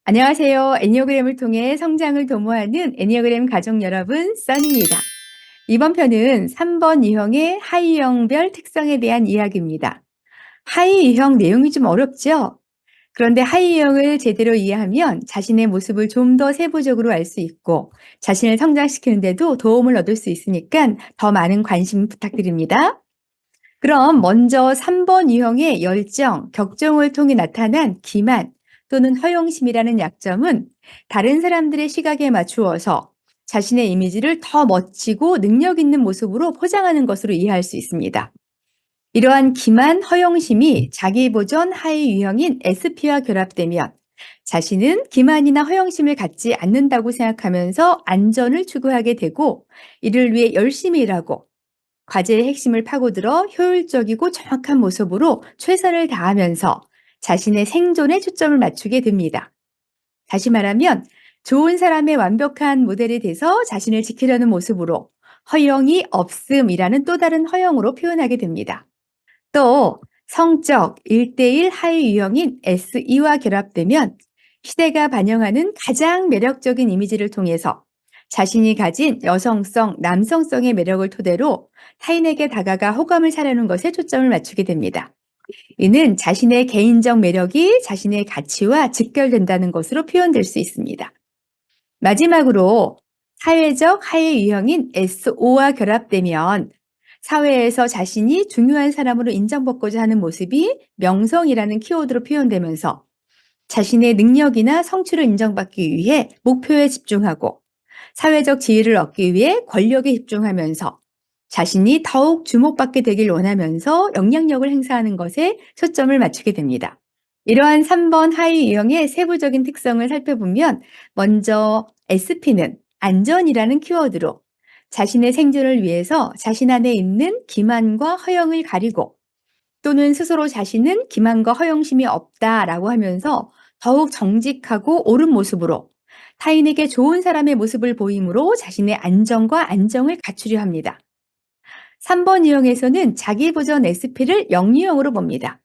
안녕하세요. 애니어그램을 통해 성장을 도모하는 애니어그램 가족 여러분, 써니입니다. 이번 편은 3번 유형의 하이 유형별 특성에 대한 이야기입니다. 하이 유형 내용이 좀 어렵죠? 그런데 하이 유형을 제대로 이해하면 자신의 모습을 좀 더 세부적으로 알 수 있고 자신을 성장시키는 데도 도움을 얻을 수 있으니까 더 많은 관심 부탁드립니다. 그럼 먼저 3번 유형의 열정, 격정을 통해 나타난 기만 또는 허영심이라는 약점은 다른 사람들의 시각에 맞추어서 자신의 이미지를 더 멋지고 능력 있는 모습으로 포장하는 것으로 이해할 수 있습니다. 이러한 기만, 허영심이 자기 보전 하위 유형인 SP와 결합되면 자신은 기만이나 허영심을 갖지 않는다고 생각하면서 안전을 추구하게 되고 이를 위해 열심히 일하고 과제의 핵심을 파고들어 효율적이고 정확한 모습으로 최선을 다하면서 자신의 생존에 초점을 맞추게 됩니다. 다시 말하면 좋은 사람의 완벽한 모델이 돼서 자신을 지키려는 모습으로 허영이 없음이라는 또 다른 허영으로 표현하게 됩니다. 또 성적 1대1 하위 유형인 SE와 결합되면 시대가 반영하는 가장 매력적인 이미지를 통해서 자신이 가진 여성성, 남성성의 매력을 토대로 타인에게 다가가 호감을 사려는 것에 초점을 맞추게 됩니다. 이는 자신의 개인적 매력이 자신의 가치와 직결된다는 것으로 표현될 수 있습니다. 마지막으로 사회적 하위 유형인 SO와 결합되면 사회에서 자신이 중요한 사람으로 인정받고자 하는 모습이 명성이라는 키워드로 표현되면서 자신의 능력이나 성취를 인정받기 위해 목표에 집중하고 사회적 지위를 얻기 위해 권력에 집중하면서 자신이 더욱 주목받게 되길 원하면서 영향력을 행사하는 것에 초점을 맞추게 됩니다. 이러한 3번 하위 유형의 세부적인 특성을 살펴보면 먼저 SP는 안전이라는 키워드로 자신의 생존을 위해서 자신 안에 있는 기만과 허영을 가리고 또는 스스로 자신은 기만과 허영심이 없다라고 하면서 더욱 정직하고 옳은 모습으로 타인에게 좋은 사람의 모습을 보임으로 자신의 안정과 안정을 갖추려 합니다. 3번 유형에서는 자기 보전 SP를 영유형으로 봅니다.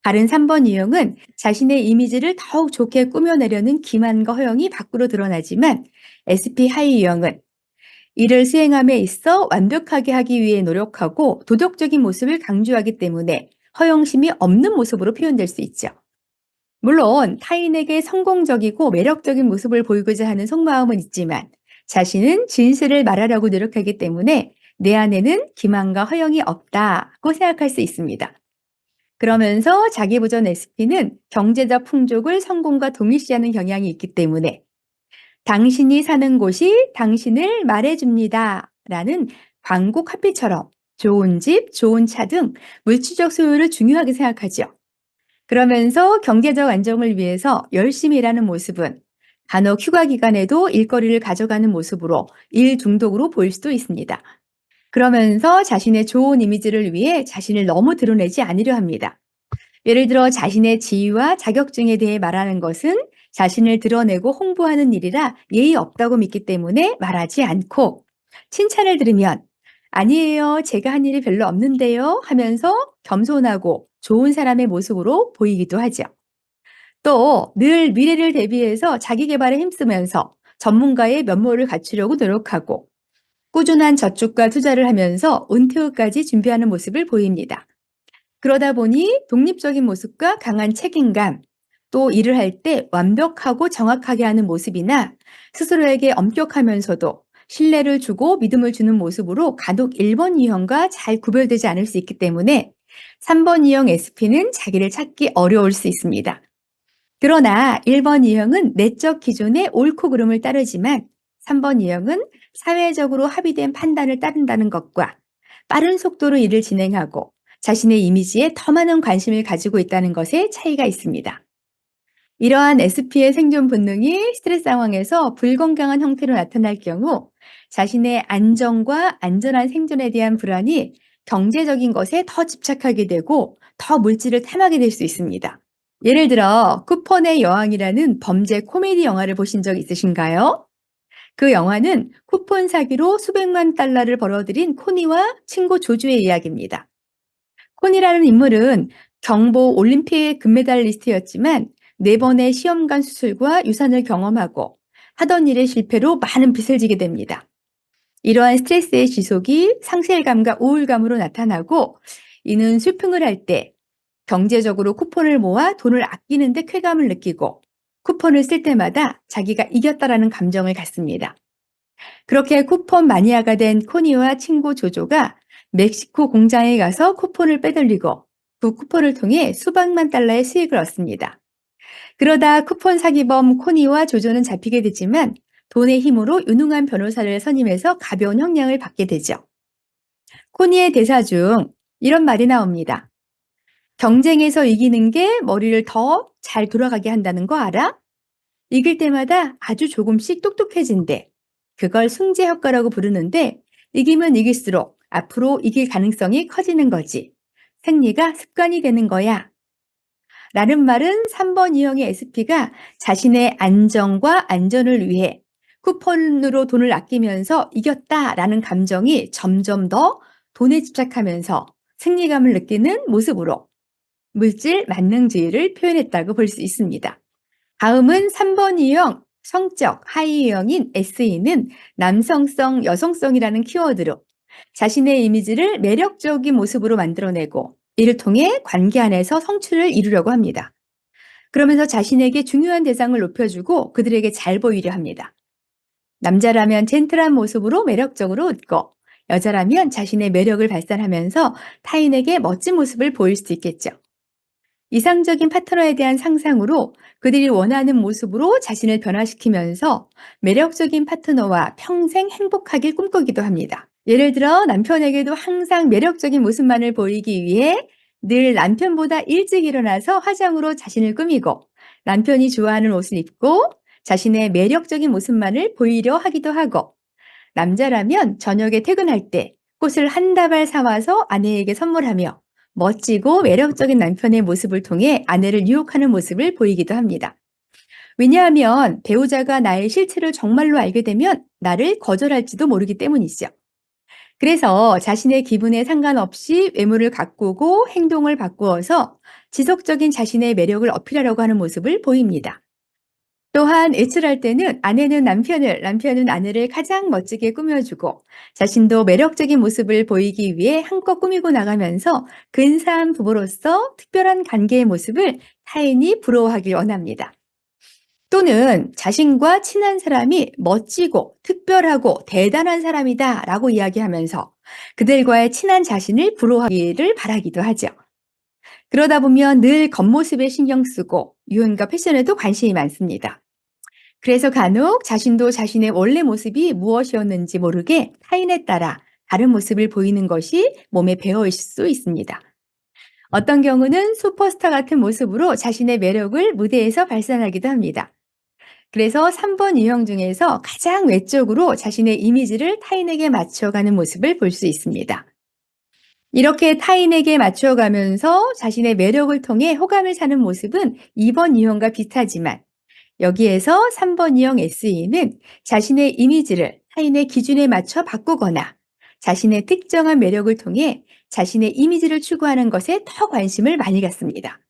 다른 3번 유형은 자신의 이미지를 더욱 좋게 꾸며내려는 기만과 허영이 밖으로 드러나지만 SP 하위 유형은 이를 수행함에 있어 완벽하게 하기 위해 노력하고 도덕적인 모습을 강조하기 때문에 허영심이 없는 모습으로 표현될 수 있죠. 물론 타인에게 성공적이고 매력적인 모습을 보이고자 하는 속마음은 있지만 자신은 진실을 말하려고 노력하기 때문에 내 안에는 기만과 허영이 없다고 생각할 수 있습니다. 그러면서 자기보전 SP는 경제적 풍족을 성공과 동일시하는 경향이 있기 때문에 당신이 사는 곳이 당신을 말해줍니다. 라는 광고 카피처럼 좋은 집, 좋은 차 등 물질적 소유를 중요하게 생각하죠. 그러면서 경제적 안정을 위해서 열심히 일하는 모습은 간혹 휴가 기간에도 일거리를 가져가는 모습으로 일 중독으로 보일 수도 있습니다. 그러면서 자신의 좋은 이미지를 위해 자신을 너무 드러내지 않으려 합니다. 예를 들어 자신의 지위와 자격증에 대해 말하는 것은 자신을 드러내고 홍보하는 일이라 예의 없다고 믿기 때문에 말하지 않고 칭찬을 들으면 아니에요. 제가 한 일이 별로 없는데요. 하면서 겸손하고 좋은 사람의 모습으로 보이기도 하죠. 또 늘 미래를 대비해서 자기 개발에 힘쓰면서 전문가의 면모를 갖추려고 노력하고 꾸준한 저축과 투자를 하면서 은퇴 후까지 준비하는 모습을 보입니다. 그러다 보니 독립적인 모습과 강한 책임감, 또 일을 할 때 완벽하고 정확하게 하는 모습이나 스스로에게 엄격하면서도 신뢰를 주고 믿음을 주는 모습으로 간혹 1번 유형과 잘 구별되지 않을 수 있기 때문에 3번 유형 SP는 자기를 찾기 어려울 수 있습니다. 그러나 1번 유형은 내적 기준의 옳고 그름을 따르지만 3번 유형은 사회적으로 합의된 판단을 따른다는 것과 빠른 속도로 일을 진행하고 자신의 이미지에 더 많은 관심을 가지고 있다는 것에 차이가 있습니다. 이러한 SP의 생존 본능이 스트레스 상황에서 불건강한 형태로 나타날 경우 자신의 안정과 안전한 생존에 대한 불안이 경제적인 것에 더 집착하게 되고 더 물질을 탐하게 될 수 있습니다. 예를 들어 쿠폰의 여왕이라는 범죄 코미디 영화를 보신 적 있으신가요? 그 영화는 쿠폰 사기로 수백만 달러를 벌어들인 코니와 친구 조주의 이야기입니다. 코니라는 인물은 경보 올림픽 금메달리스트였지만 4번의 시험관 수술과 유산을 경험하고 하던 일의 실패로 많은 빚을 지게 됩니다. 이러한 스트레스의 지속이 상실감과 우울감으로 나타나고 이는 쇼핑을 할 때 경제적으로 쿠폰을 모아 돈을 아끼는 데 쾌감을 느끼고 쿠폰을 쓸 때마다 자기가 이겼다라는 감정을 갖습니다. 그렇게 쿠폰 마니아가 된 코니와 친구 조조가 멕시코 공장에 가서 쿠폰을 빼돌리고 그 쿠폰을 통해 수백만 달러의 수익을 얻습니다. 그러다 쿠폰 사기범 코니와 조조는 잡히게 되지만 돈의 힘으로 유능한 변호사를 선임해서 가벼운 형량을 받게 되죠. 코니의 대사 중 이런 말이 나옵니다. 경쟁에서 이기는 게 머리를 더 잘 돌아가게 한다는 거 알아? 이길 때마다 아주 조금씩 똑똑해진대. 그걸 승제 효과라고 부르는데 이기면 이길수록 앞으로 이길 가능성이 커지는 거지. 생리가 습관이 되는 거야. 라는 말은 3번 유형의 SP가 자신의 안정과 안전을 위해 쿠폰으로 돈을 아끼면서 이겼다라는 감정이 점점 더 돈에 집착하면서 승리감을 느끼는 모습으로 물질 만능주의를 표현했다고 볼 수 있습니다. 다음은 3번 유형 성적 하위 유형인 SE는 남성성, 여성성이라는 키워드로 자신의 이미지를 매력적인 모습으로 만들어내고 이를 통해 관계 안에서 성취를 이루려고 합니다. 그러면서 자신에게 중요한 대상을 높여주고 그들에게 잘 보이려 합니다. 남자라면 젠틀한 모습으로 매력적으로 웃고 여자라면 자신의 매력을 발산하면서 타인에게 멋진 모습을 보일 수 있겠죠. 이상적인 파트너에 대한 상상으로 그들이 원하는 모습으로 자신을 변화시키면서 매력적인 파트너와 평생 행복하길 꿈꾸기도 합니다. 예를 들어 남편에게도 항상 매력적인 모습만을 보이기 위해 늘 남편보다 일찍 일어나서 화장으로 자신을 꾸미고 남편이 좋아하는 옷을 입고 자신의 매력적인 모습만을 보이려 하기도 하고 남자라면 저녁에 퇴근할 때 꽃을 한 다발 사와서 아내에게 선물하며 멋지고 매력적인 남편의 모습을 통해 아내를 유혹하는 모습을 보이기도 합니다. 왜냐하면 배우자가 나의 실체를 정말로 알게 되면 나를 거절할지도 모르기 때문이죠. 그래서 자신의 기분에 상관없이 외모를 가꾸고 행동을 바꾸어서 지속적인 자신의 매력을 어필하려고 하는 모습을 보입니다. 또한 외출할 때는 아내는 남편을, 남편은 아내를 가장 멋지게 꾸며주고 자신도 매력적인 모습을 보이기 위해 한껏 꾸미고 나가면서 근사한 부부로서 특별한 관계의 모습을 타인이 부러워하길 원합니다. 또는 자신과 친한 사람이 멋지고 특별하고 대단한 사람이다 라고 이야기하면서 그들과의 친한 자신을 부러워하기를 바라기도 하죠. 그러다 보면 늘 겉모습에 신경 쓰고 유행과 패션에도 관심이 많습니다. 그래서 간혹 자신도 자신의 원래 모습이 무엇이었는지 모르게 타인에 따라 다른 모습을 보이는 것이 몸에 배어 있을 수 있습니다. 어떤 경우는 슈퍼스타 같은 모습으로 자신의 매력을 무대에서 발산하기도 합니다. 그래서 3번 유형 중에서 가장 외적으로 자신의 이미지를 타인에게 맞춰가는 모습을 볼 수 있습니다. 이렇게 타인에게 맞춰가면서 자신의 매력을 통해 호감을 사는 모습은 2번 유형과 비슷하지만 여기에서 3번 유형 SE는 자신의 이미지를 타인의 기준에 맞춰 바꾸거나 자신의 특정한 매력을 통해 자신의 이미지를 추구하는 것에 더 관심을 많이 갖습니다.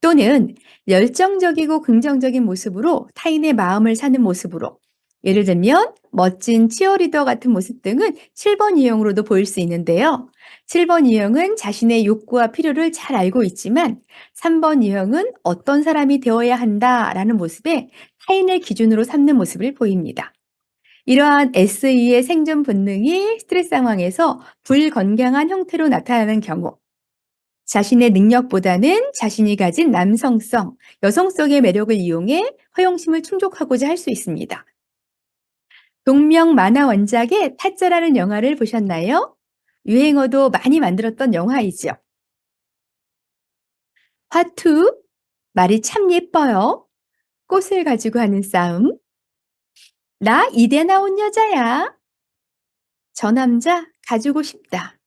또는 열정적이고 긍정적인 모습으로 타인의 마음을 사는 모습으로 예를 들면 멋진 치어리더 같은 모습 등은 7번 유형으로도 보일 수 있는데요. 7번 유형은 자신의 욕구와 필요를 잘 알고 있지만 3번 유형은 어떤 사람이 되어야 한다라는 모습에 타인을 기준으로 삼는 모습을 보입니다. 이러한 SE의 생존 본능이 스트레스 상황에서 불건강한 형태로 나타나는 경우 자신의 능력보다는 자신이 가진 남성성, 여성성의 매력을 이용해 허영심을 충족하고자 할 수 있습니다. 동명 만화 원작의 타짜라는 영화를 보셨나요? 유행어도 많이 만들었던 영화이죠. 화투, 말이 참 예뻐요. 꽃을 가지고 하는 싸움. 나 이대 나온 여자야. 저 남자 가지고 싶다.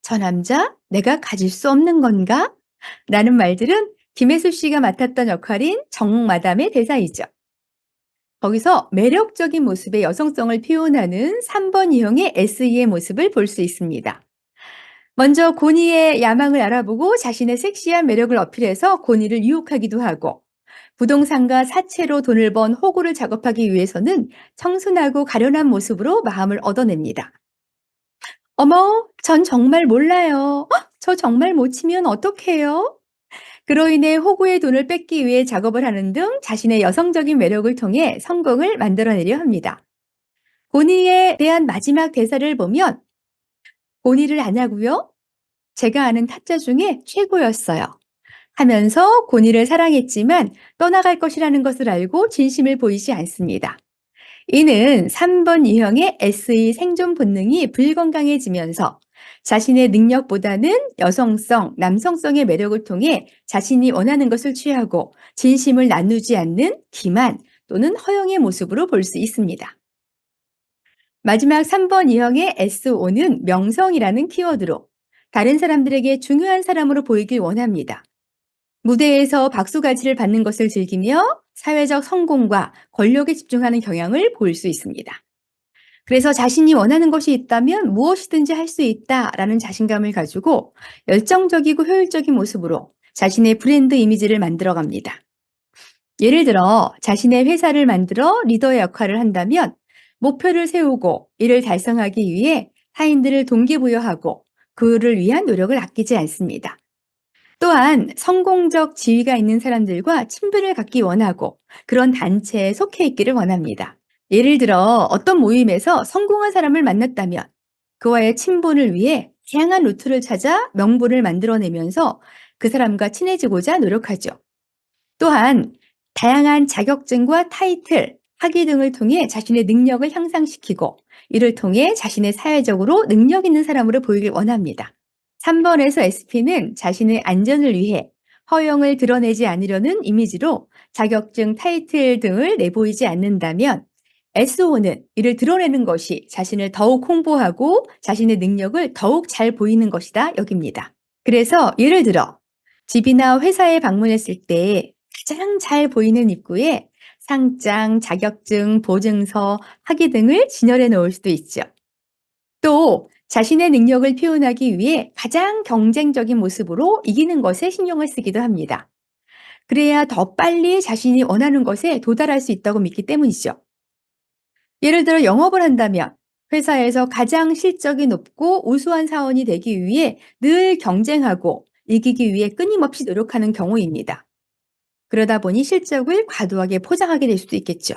저 남자 내가 가질 수 없는 건가? 라는 말들은 김혜수 씨가 맡았던 역할인 정마담의 대사이죠. 거기서 매력적인 모습의 여성성을 표현하는 3번 유형의 SE의 모습을 볼 수 있습니다. 먼저 고니의 야망을 알아보고 자신의 섹시한 매력을 어필해서 고니를 유혹하기도 하고 부동산과 사채로 돈을 번 호구를 작업하기 위해서는 청순하고 가련한 모습으로 마음을 얻어냅니다. 어머, 전 정말 몰라요. 저 정말 못 치면 어떡해요? 그로 인해 호구의 돈을 뺏기 위해 작업을 하는 등 자신의 여성적인 매력을 통해 성공을 만들어내려 합니다. 고니에 대한 마지막 대사를 보면 고니를 아냐고요? 제가 아는 타짜 중에 최고였어요. 하면서 고니를 사랑했지만 떠나갈 것이라는 것을 알고 진심을 보이지 않습니다. 이는 3번 유형의 SE 생존 본능이 불건강해지면서 자신의 능력보다는 여성성, 남성성의 매력을 통해 자신이 원하는 것을 취하고 진심을 나누지 않는 기만 또는 허영의 모습으로 볼 수 있습니다. 마지막 3번 유형의 SO는 명성이라는 키워드로 다른 사람들에게 중요한 사람으로 보이길 원합니다. 무대에서 박수갈채를 받는 것을 즐기며 사회적 성공과 권력에 집중하는 경향을 보일 수 있습니다. 그래서 자신이 원하는 것이 있다면 무엇이든지 할 수 있다라는 자신감을 가지고 열정적이고 효율적인 모습으로 자신의 브랜드 이미지를 만들어 갑니다. 예를 들어 자신의 회사를 만들어 리더의 역할을 한다면 목표를 세우고 이를 달성하기 위해 타인들을 동기부여하고 그를 위한 노력을 아끼지 않습니다. 또한 성공적 지위가 있는 사람들과 친분을 갖기 원하고 그런 단체에 속해 있기를 원합니다. 예를 들어 어떤 모임에서 성공한 사람을 만났다면 그와의 친분을 위해 다양한 루트를 찾아 명분을 만들어내면서 그 사람과 친해지고자 노력하죠. 또한 다양한 자격증과 타이틀, 학위 등을 통해 자신의 능력을 향상시키고 이를 통해 자신의 사회적으로 능력 있는 사람으로 보이길 원합니다. 3번에서 SP는 자신의 안전을 위해 허영을 드러내지 않으려는 이미지로 자격증, 타이틀 등을 내보이지 않는다면 SO는 이를 드러내는 것이 자신을 더욱 홍보하고 자신의 능력을 더욱 잘 보이는 것이다 여깁니다. 그래서 예를 들어 집이나 회사에 방문했을 때 가장 잘 보이는 입구에 상장, 자격증, 보증서, 학위 등을 진열해 놓을 수도 있죠. 또 자신의 능력을 표현하기 위해 가장 경쟁적인 모습으로 이기는 것에 신경을 쓰기도 합니다. 그래야 더 빨리 자신이 원하는 것에 도달할 수 있다고 믿기 때문이죠. 예를 들어 영업을 한다면 회사에서 가장 실적이 높고 우수한 사원이 되기 위해 늘 경쟁하고 이기기 위해 끊임없이 노력하는 경우입니다. 그러다 보니 실적을 과도하게 포장하게 될 수도 있겠죠.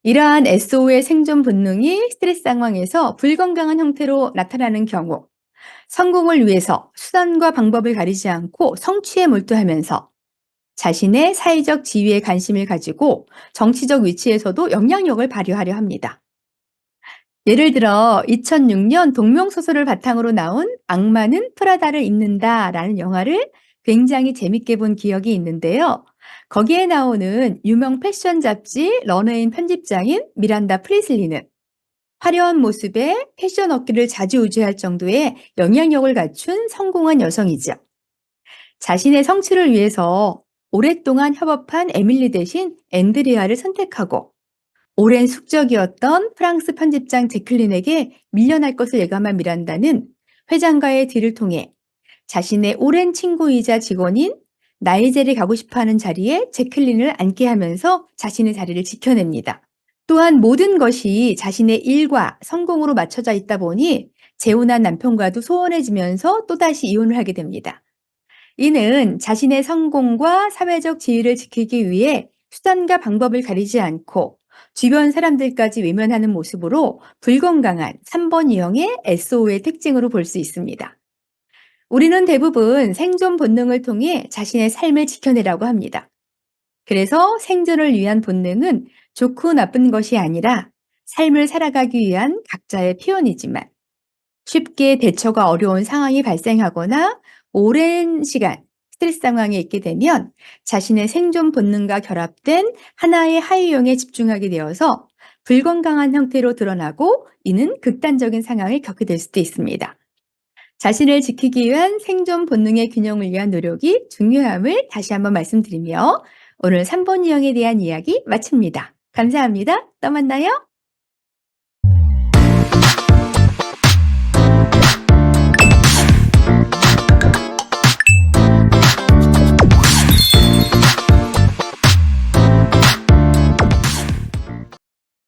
이러한 SO의 생존 본능이 스트레스 상황에서 불건강한 형태로 나타나는 경우, 성공을 위해서 수단과 방법을 가리지 않고 성취에 몰두하면서 자신의 사회적 지위에 관심을 가지고 정치적 위치에서도 영향력을 발휘하려 합니다. 예를 들어 2006년 동명소설을 바탕으로 나온 악마는 프라다를 입는다라는 영화를 굉장히 재밌게 본 기억이 있는데요. 거기에 나오는 유명 패션 잡지 런웨인 편집장인 미란다 프리슬리는 화려한 모습에 패션 업계를 좌지우지할 정도의 영향력을 갖춘 성공한 여성이죠. 자신의 성취를 위해서 오랫동안 협업한 에밀리 대신 앤드리아를 선택하고 오랜 숙적이었던 프랑스 편집장 제클린에게 밀려날 것을 예감한 미란다는 회장과의 딜을 통해 자신의 오랜 친구이자 직원인 나이젤이 가고 싶어하는 자리에 제클린을 앉게 하면서 자신의 자리를 지켜냅니다. 또한 모든 것이 자신의 일과 성공으로 맞춰져 있다 보니 재혼한 남편과도 소원해지면서 또다시 이혼을 하게 됩니다. 이는 자신의 성공과 사회적 지위를 지키기 위해 수단과 방법을 가리지 않고 주변 사람들까지 외면하는 모습으로 불건강한 3번 유형의 SO의 특징으로 볼 수 있습니다. 우리는 대부분 생존 본능을 통해 자신의 삶을 지켜내라고 합니다. 그래서 생존을 위한 본능은 좋고 나쁜 것이 아니라 삶을 살아가기 위한 각자의 표현이지만 쉽게 대처가 어려운 상황이 발생하거나 오랜 시간 스트레스 상황에 있게 되면 자신의 생존 본능과 결합된 하나의 하위형에 집중하게 되어서 불건강한 형태로 드러나고 이는 극단적인 상황을 겪게 될 수도 있습니다. 자신을 지키기 위한 생존 본능의 균형을 위한 노력이 중요함을 다시 한번 말씀드리며 오늘 3번 유형에 대한 이야기 마칩니다. 감사합니다. 또 만나요.